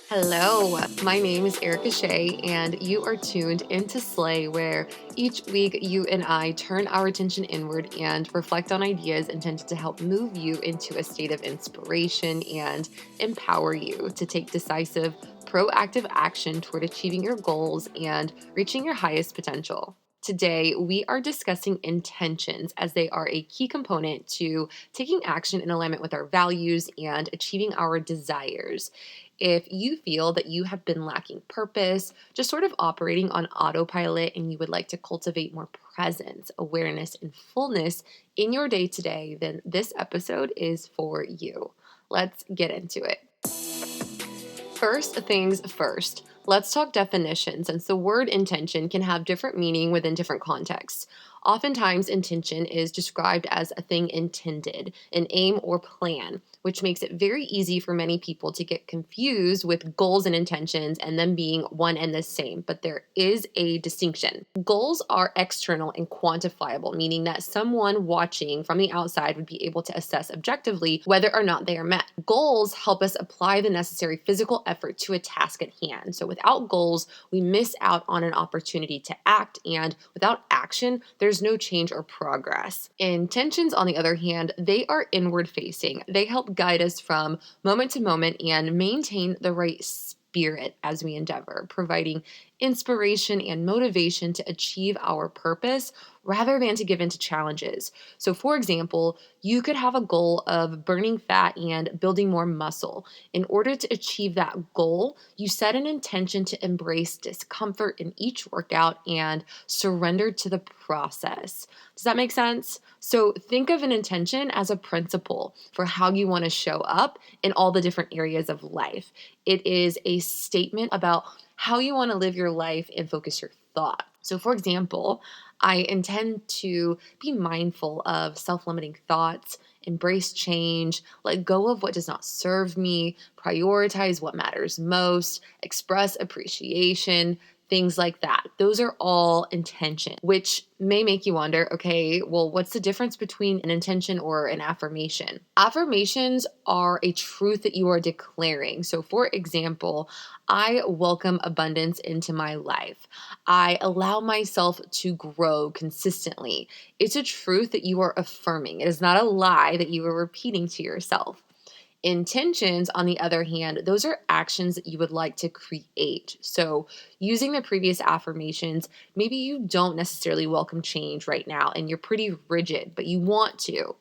Hello, my name is Erica Shea, and you are tuned into Slay, where each week you and I turn our attention inward and reflect on ideas intended to help move you into a state of inspiration and empower you to take decisive, proactive action toward achieving your goals and reaching your highest potential. Today, we are discussing intentions as they are a key component to taking action in alignment with our values and achieving our desires. If you feel that you have been lacking purpose, just sort of operating on autopilot, and you would like to cultivate more presence, awareness, and fullness in your day to day, then this episode is for you. Let's get into it. First things first, let's talk definition since the word intention can have different meaning within different contexts. Oftentimes, intention is described as a thing intended, an aim or plan, which makes it very easy for many people to get confused with goals and intentions and them being one and the same. But there is a distinction. Goals are external and quantifiable, meaning that someone watching from the outside would be able to assess objectively whether or not they are met. Goals help us apply the necessary physical effort to a task at hand. So without goals, we miss out on an opportunity to act, and without action, there's no change or progress. Intentions, on the other hand, they are inward facing. They help guide us from moment to moment and maintain the right spirit as we endeavor, providing inspiration and motivation to achieve our purpose rather than to give in to challenges. So, for example, you could have a goal of burning fat and building more muscle. In order to achieve that goal, you set an intention to embrace discomfort in each workout and surrender to the process. Does that make sense? So, think of an intention as a principle for how you want to show up in all the different areas of life. It is a statement about how you want to live your life and focus your thought. So, for example, I intend to be mindful of self limiting thoughts, embrace change, let go of what does not serve me, prioritize what matters most, express appreciation, things like that. Those are all intention, which may make you wonder, okay, well, what's the difference between an intention or an affirmation? Affirmations are a truth that you are declaring. So, for example, I welcome abundance into my life. I allow myself to grow consistently. It's a truth that you are affirming. It is not a lie that you are repeating to yourself. Intentions, on the other hand, those are actions that you would like to create. So, using the previous affirmations, maybe you don't necessarily welcome change right now and you're pretty rigid, but you want to.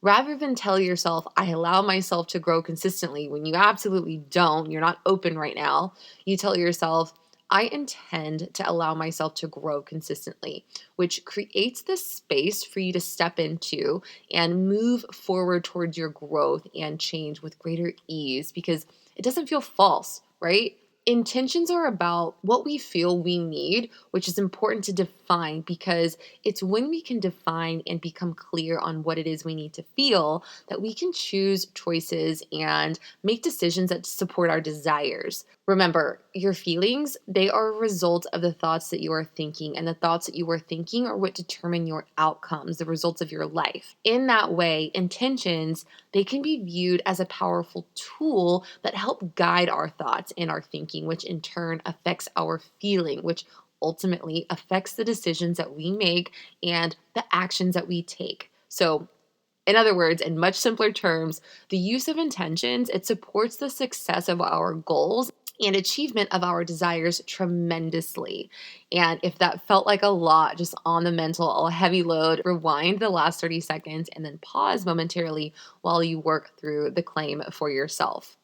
Rather than tell yourself, I allow myself to grow consistently when you absolutely don't, you're not open right now, you tell yourself, I intend to allow myself to grow consistently, which creates this space for you to step into and move forward towards your growth and change with greater ease because it doesn't feel false, right? Intentions are about what we feel we need, which is important to define because it's when we can define and become clear on what it is we need to feel that we can choose choices and make decisions that support our desires. Remember, your feelings, they are a result of the thoughts that you are thinking, and the thoughts that you are thinking are what determine your outcomes, the results of your life. In that way, intentions, they can be viewed as a powerful tool that help guide our thoughts and our thinking, which in turn affects our feeling, which ultimately affects the decisions that we make and the actions that we take. So, in other words, in much simpler terms, the use of intentions, it supports the success of our goals and achievement of our desires tremendously. And if that felt like a lot, just on the mental, a heavy load, rewind the last 30 seconds and then pause momentarily while you work through the claim for yourself.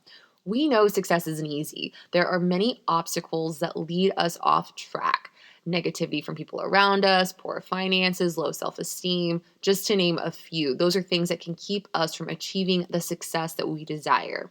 We know success isn't easy. There are many obstacles that lead us off track. Negativity from people around us, poor finances, low self esteem, just to name a few. Those are things that can keep us from achieving the success that we desire.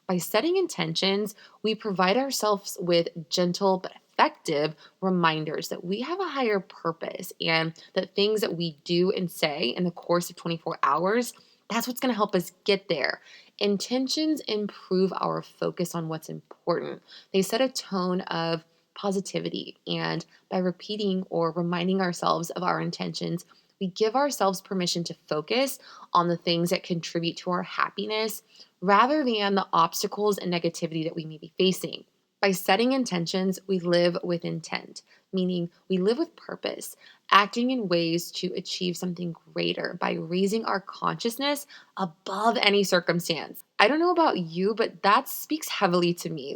By setting intentions, we provide ourselves with gentle but effective reminders that we have a higher purpose and that things that we do and say in the course of 24 hours, that's what's going to help us get there. Intentions improve our focus on what's important. They set a tone of positivity, and by repeating or reminding ourselves of our intentions, We give ourselves permission to focus on the things that contribute to our happiness rather than the obstacles and negativity that we may be facing. By setting intentions, we live with intent, meaning we live with purpose, acting in ways to achieve something greater by raising our consciousness above any circumstance. I don't know about you, but that speaks heavily to me.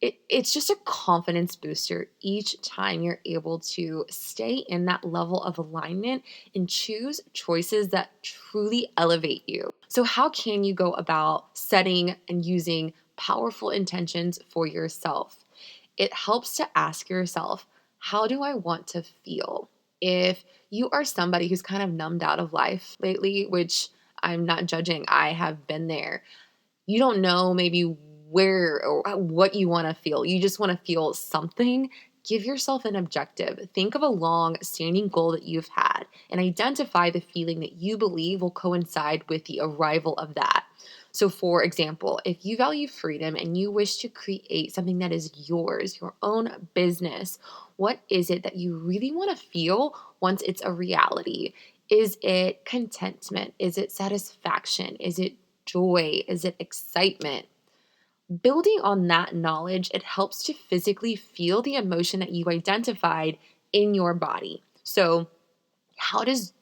It's just a confidence booster each time you're able to stay in that level of alignment and choose choices that truly elevate you. So, how can you go about setting and using powerful intentions for yourself? It helps to ask yourself, how do I want to feel? If you are somebody who's kind of numbed out of life lately, which I'm not judging, I have been there, you don't know maybe where or what you want to feel. You just want to feel something. Give yourself an objective. Think of a long standing goal that you've had and identify the feeling that you believe will coincide with the arrival of that. So, for example, if you value freedom and you wish to create something that is yours, your own business, what is it that you really want to feel once it's a reality? Is it contentment? Is it satisfaction? Is it joy? Is it excitement? Building on that knowledge, it helps to physically feel the emotion that you identified in your body. So, how does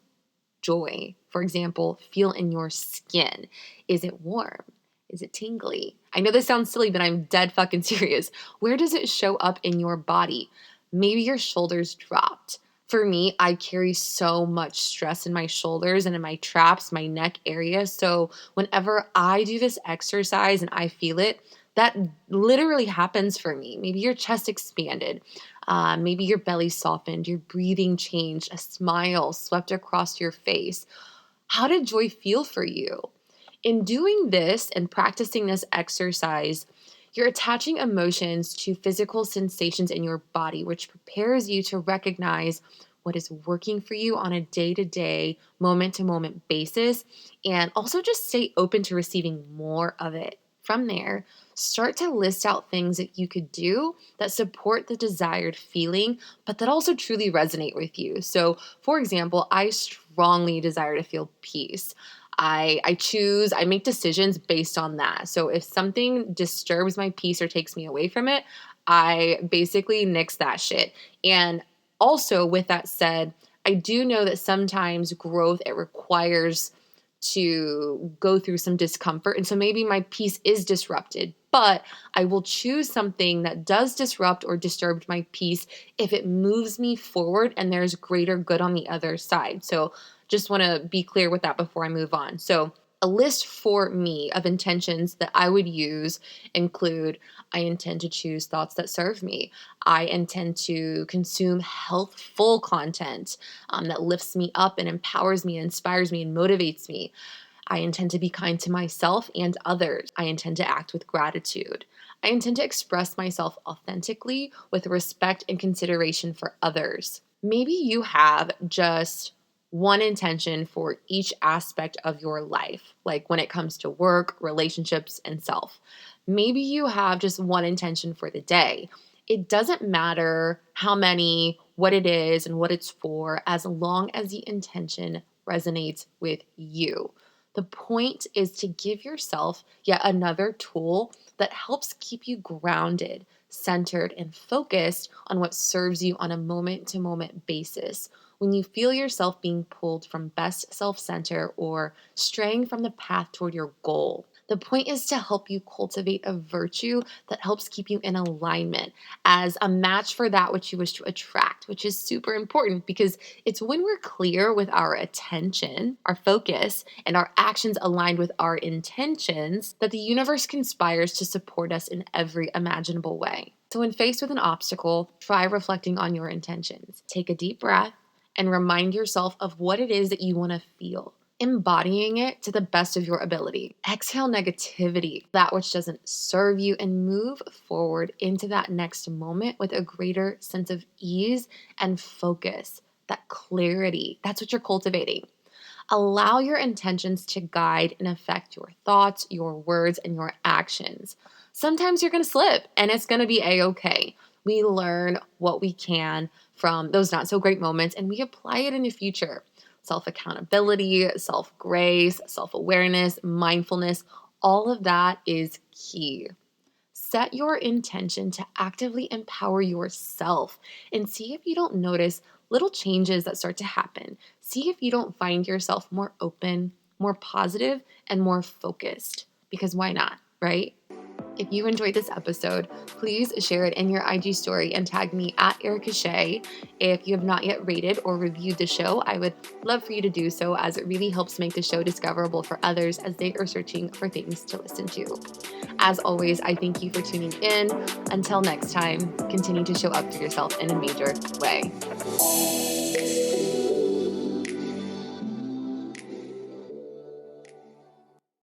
joy, for example, feel in your skin? Is it warm? Is it tingly? I know this sounds silly, but I'm dead fucking serious. Where does it show up in your body? Maybe your shoulders dropped. For me, I carry so much stress in my shoulders and in my traps, my neck area. So whenever I do this exercise and I feel it, that literally happens for me. Maybe your chest expanded. Maybe your belly softened, your breathing changed, a smile swept across your face. How did joy feel for you? In doing this and practicing this exercise, you're attaching emotions to physical sensations in your body, which prepares you to recognize what is working for you on a day to day, moment to moment basis, and also just stay open to receiving more of it. From there, start to list out things that you could do that support the desired feeling, but that also truly resonate with you. So, for example, I strongly desire to feel peace. I make decisions based on that. So if something disturbs my peace or takes me away from it, I basically nix that shit. And also, with that said, I do know that sometimes growth, it requires to go through some discomfort. And so maybe my peace is disrupted, but I will choose something that does disrupt or disturb my peace if it moves me forward and there's greater good on the other side. So just want to be clear with that before I move on. So a list for me of intentions that I would use include: I intend to choose thoughts that serve me. I intend to consume healthful content that lifts me up and empowers me, inspires me, and motivates me. I intend to be kind to myself and others. I intend to act with gratitude. I intend to express myself authentically with respect and consideration for others. Maybe you have just one intention for each aspect of your life, like when it comes to work, relationships, and self. Maybe you have just one intention for the day. It doesn't matter how many, what it is, and what it's for, as long as the intention resonates with you. The point is to give yourself yet another tool that helps keep you grounded, centered, and focused on what serves you on a moment to moment basis. When you feel yourself being pulled from best self center or straying from the path toward your goal, the point is to help you cultivate a virtue that helps keep you in alignment as a match for that which you wish to attract, which is super important because it's when we're clear with our attention, our focus, and our actions aligned with our intentions that the universe conspires to support us in every imaginable way. So, when faced with an obstacle, try reflecting on your intentions. Take a deep breath and remind yourself of what it is that you want to feel, embodying it to the best of your ability. Exhale negativity, that which doesn't serve you, and move forward into that next moment with a greater sense of ease and focus, that clarity. That's what you're cultivating. Allow your intentions to guide and affect your thoughts, your words, and your actions. Sometimes you're going to slip and it's going to be a-okay. We learn what we can from those not so great moments and we apply it in the future. self-accountability, self-grace, self-awareness, mindfulness. All of that is key. Set your intention to actively empower yourself and see if you don't notice little changes that start to happen. See if you don't find yourself more open, more positive, and more focused. Because why not, right? If you enjoyed this episode, please share it in your IG story and tag me at Erica Shea. If you have not yet rated or reviewed the show, I would love for you to do so, as it really helps make the show discoverable for others as they are searching for things to listen to. As always, I thank you for tuning in. Until next time, continue to show up for yourself in a major way.